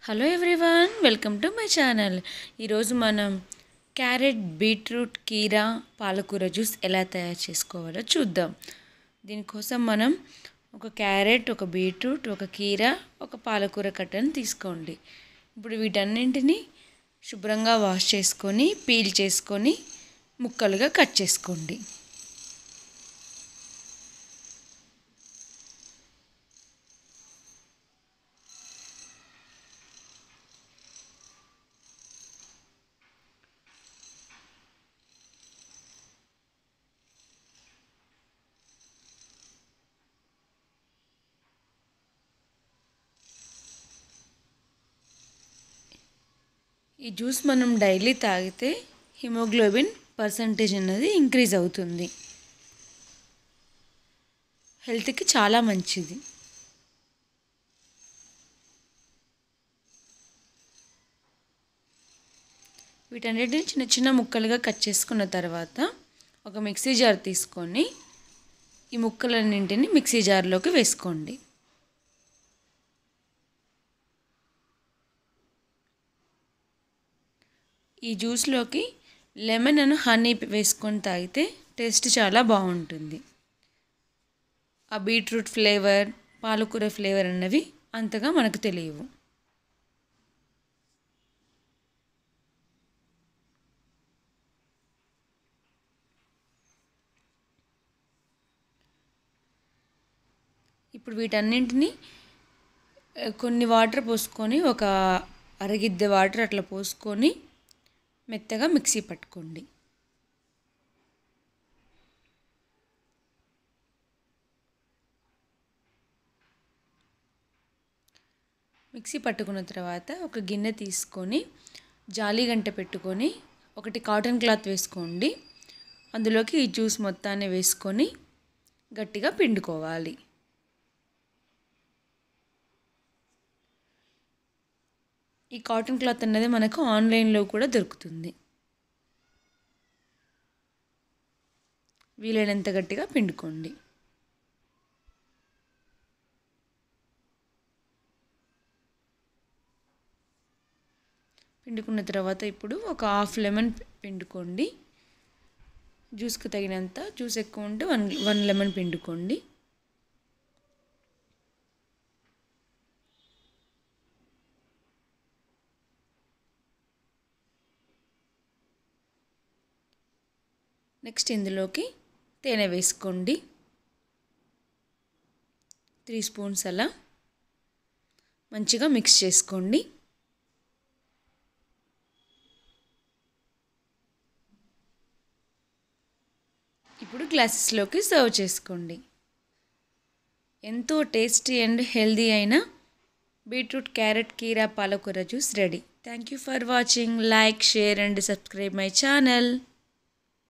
Hello everyone, welcome to my channel. ఈరోజు మనం carrot, beetroot, కీరా, పాలకూర జ్యూస్ ఎలా తయారు చేసుకోవాలో చూద్దాం. దీనికోసం మనం ఒక క్యారెట్, ఒక బీట్రూట్, ఒక కీరా, ఒక పాలకూర కట్టను తీసుకోండి. ఇప్పుడు వీటన్నింటినీ శుభ్రంగా వాష్ చేసుకొని పీల్ చేసుకొని ముక్కలుగా కట్ చేసుకోండి. ఈ జ్యూస్ మనం డైలీ తాగితే హిమోగ్లోబిన్ పర్సంటేజ్ అనేది ఇంక్రీజ్ అవుతుంది. హెల్త్కి చాలా మంచిది. వీటన్నిటిని చిన్న చిన్న ముక్కలుగా కట్ చేసుకున్న తర్వాత ఒక మిక్సీ జార్ తీసుకొని ఈ ముక్కలన్నింటిని మిక్సీ జార్లోకి వేసుకోండి. ఈ జ్యూస్లోకి లెమన్ అండ్ హనీ వేసుకొని తాగితే టేస్ట్ చాలా బాగుంటుంది. ఆ బీట్రూట్ ఫ్లేవర్, పాలకూర ఫ్లేవర్ అన్నవి అంతగా మనకు తెలియవు. ఇప్పుడు వీటన్నింటినీ కొన్ని వాటర్ పోసుకొని, ఒక అరగిద్దె వాటర్ అట్లా పోసుకొని మెత్తగా మిక్సీ పట్టుకోండి. మిక్సీ పట్టుకున్న తర్వాత ఒక గిన్నె తీసుకొని జాలి గంట పెట్టుకొని ఒకటి కాటన్ క్లాత్ వేసుకోండి. అందులోకి ఈ జ్యూస్ మొత్తాన్ని వేసుకొని గట్టిగా పిండుకోవాలి. ఈ కాటన్ క్లాత్ అన్నది మనకు ఆన్లైన్లో కూడా దొరుకుతుంది. వీలైనంత గట్టిగా పిండుకోండి. పిండుకున్న తర్వాత ఇప్పుడు ఒక హాఫ్ లెమన్ పిండుకోండి. జ్యూస్కి తగినంత, జ్యూస్ ఎక్కువ ఉంటే వన్ లెమన్ పిండుకోండి. నెక్స్ట్ ఇందులోకి తేనె వేసుకోండి. 3 స్పూన్స్ అలా మంచిగా మిక్స్ చేసుకోండి. ఇప్పుడు గ్లాసెస్లోకి సర్వ్ చేసుకోండి. ఎంతో టేస్టీ అండ్ హెల్దీ అయిన బీట్రూట్, క్యారెట్, కీరా, పాలకూర juice ready. Thank you for watching. Like, share and subscribe my channel.